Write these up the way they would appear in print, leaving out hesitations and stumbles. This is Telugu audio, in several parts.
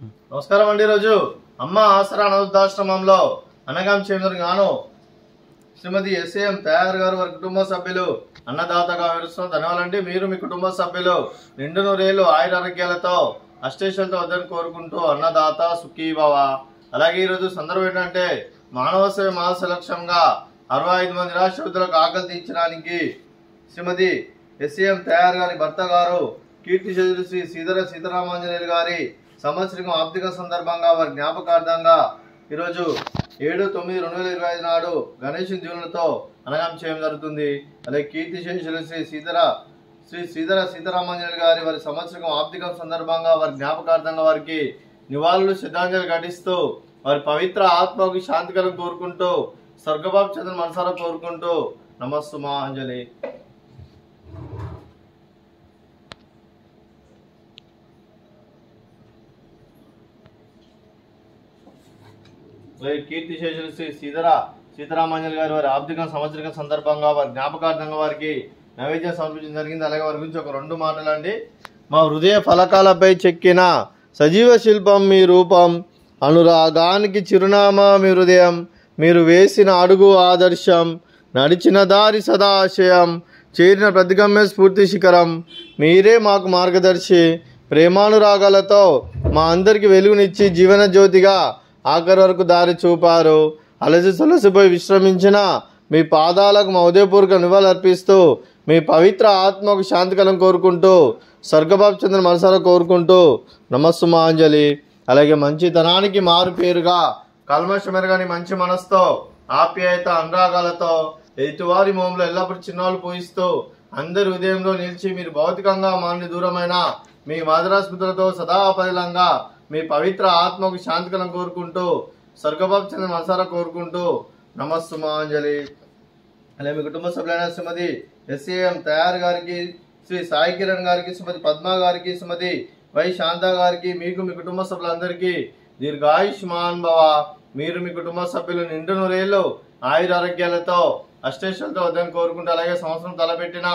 నమస్కారం అండి. ఈరోజు అమ్మ ఆసరా అనాథాశ్రమంలో అనగాం గాను శ్రీమతి ఎస్ఏఎం తయారు గారు వారి కుటుంబ సభ్యులు అన్నదాతగా వివరిస్తున్న ధన్యవాదాలండి. మీరు మీ కుటుంబ సభ్యులు నిండు నూరేళ్లు ఆయురారోగ్యాలతో అష్టేషాలతో వద్దని కోరుకుంటూ అన్నదాత సుఖీభవ. అలాగే ఈరోజు సందర్భం ఏంటంటే మానవ సేవ మాస లక్ష్యంగా 65 మంది నిరాశ్రితులకు ఆకలి తీర్చడానికి శ్రీమతి ఎస్ఏఎం తయారు గారి భర్త గారు కీర్తి చౌదరి శ్రీ సీతారామాంజనేయులు గారి సంవత్సరం ఆర్థిక సందర్భంగా వారి జ్ఞాపకార్థంగా ఈరోజు 7/9/2025 నాడు గణేష్ దీవులతో అనగాం చేయడం జరుగుతుంది. అలాగే కీర్తి శేషులు శ్రీ సీతారామాంజనేయులు గారి వారి సంవత్సరం ఆర్థిక సందర్భంగా వారి జ్ఞాపకార్థంగా వారికి నివాళులు శ్రద్ధాంజలి ఘటిస్తూ వారి పవిత్ర ఆత్మకు శాంతి కలుగు కోరుకుంటూ స్వర్గబాబు చంద్ర మనసారా కోరుకుంటూ నమస్సుమాంజలి. కీర్తి శేషులు శ్రీ సీతారామాంజలి గారి వారి ఆర్థిక సంవత్సరిక సందర్భంగా వారి జ్ఞాపకార్థంగా వారికి నైవేద్యం సమర్పించడం జరిగింది. అలాగే వారి గురించి ఒక 2 మాటలు అండి. మా హృదయ ఫలకాలపై చెక్కిన సజీవ శిల్పం మీ రూపం, అనురాగానికి చిరునామా మీ హృదయం, మీరు వేసిన అడుగు ఆదర్శం, నడిచిన దారి సదాశయం, చేరిన ప్రతిగమ్య స్ఫూర్తి శిఖరం, మీరే మాకు మార్గదర్శి. ప్రేమానురాగాలతో మా అందరికి వెలుగునిచ్చి జీవన జ్యోతిగా ఆఖరి వరకు దారి చూపారు. అలసిపోయి విశ్రమించిన మీ పాదాలకు మా ఉదయపూర్వక నివాళులర్పిస్తూ మీ పవిత్ర ఆత్మకు శాంతికలం కోరుకుంటూ స్వర్గబాబు చంద్ర మనసారా కోరుకుంటూ నమస్సుమాంజలి. అలాగే మంచితనానికి మారు పేరుగా కల్మషమెరగని మంచి మనసుతో ఆప్యాయత అనురాగాలతో ఎదుటివారి మోములో ఎల్లప్పుడూ చిన్నాలు పూయిస్తూ అందరి ఉదయంలో నిలిచి మీరు భౌతికంగా మాని దూరమైన మీ మాదరాస్మృతులతో సదాపరిలంగా మీ పవిత్ర ఆత్మకు శాంతికలం కోరుకుంటూ స్వర్గబాబు చంద్ర మనసారా కోరుకుంటూ నమస్సుమాంజలి. అలాగే మీ కుటుంబ సభ్యులైన శ్రీమతి ఎస్ఏఎం తయారు గారికి, శ్రీ సాయి కిరణ్ గారికి, శ్రీమతి పద్మ గారికి, శ్రీమతి వై శాంత గారికి, మీకు మీ కుటుంబ సభ్యులందరికీ దీర్ఘాయుష్మాన్ భవ. మీరు మీ కుటుంబ సభ్యులు నిండు నూరేళ్లు ఆయురారోగ్యాలతో అష్టేశ్వరులతో వద్దని కోరుకుంటూ అలాగే సంవత్సరం తలపెట్టిన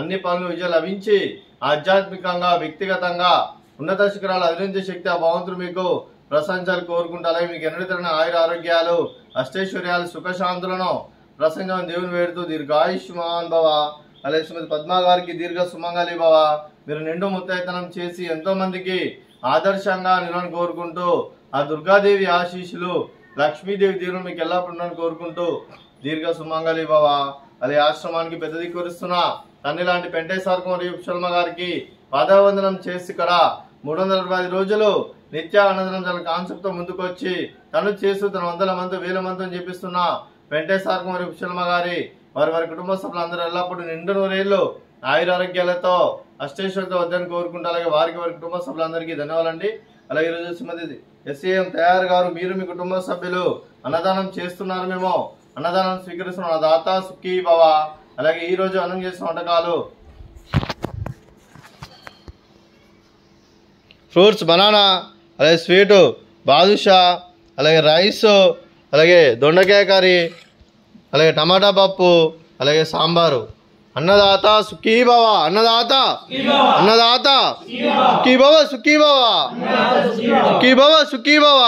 అన్ని పనులు విజయం లభించి ఆధ్యాత్మికంగా వ్యక్తిగతంగా ఉన్నత శిఖరాలు అధిరించే శక్తి ఆ భగవంతుడు మీకు ప్రశంసలు కోరుకుంటూ అలాగే మీకు ఎన్నడతరణ ఆయురారోగ్యాలు అష్టైశ్వర్యాలు సుఖశాంతులను ప్రసంగం దేవుని వేడుతూ దీర్ఘాయుష్మాన్ భవ. అలాగే శ్రీమతి పద్మ గారికి దీర్ఘ సుమంగళి భవ. మీరు నిండు ముత్తైతనం చేసి ఎంతో మందికి ఆదర్శంగా నిలవని కోరుకుంటూ ఆ దుర్గాదేవి ఆశీస్సులు లక్ష్మీదేవి దీవులు మీకు ఎల్లప్పుడూ కోరుకుంటూ దీర్ఘ సుమంగళి భవ. అలాగే ఆశ్రమానికి పెద్ద దిక్కురిస్తున్న తండ్రి లాంటి పెంటేశ్వర మరియు శర్మ గారికి పాదవందనం చేసి ఇక్కడ 365 రోజులు నిత్య అనంతరం తన కాన్సెప్ట్ తో ముందుకొచ్చి తను చేస్తూ తన 100 మంది 1000 మందిని చెప్పిస్తున్న వెంకటేశ్వర మరియు శర్మ గారి వారి కుటుంబ సభ్యులందరూ ఎల్లప్పుడూ నిండు నూరేళ్లు ఆయురారోగ్యాలతో అష్టేశ్వరులతో వద్దని కోరుకుంటూ అలాగే వారి కుటుంబ సభ్యులందరికీ ధన్యవాదాలండి. అలాగే ఈరోజు శ్రీమతి ఎస్ఏఎం తయారు గారు మీరు మీ కుటుంబ సభ్యులు అన్నదానం చేస్తున్నారు, మేము అన్నదానం స్వీకరిస్తున్నాం. అన్నదాత సుఖీ భవ. అలాగే ఈ రోజు అన్నం చేసిన వంటకాలు ఫ్రూట్స్ బనానా, అలాగే స్వీటు బాదుషా, అలాగే రైస్, అలాగే దొండకాయ కర్రీ, అలాగే టమాటా పప్పు, అలాగే సాంబారు. అన్నదాత సుఖీభవ. అన్నదాత అన్నదాత సుఖీభవ సుఖీభవ సుఖీభవ సుఖీభవ.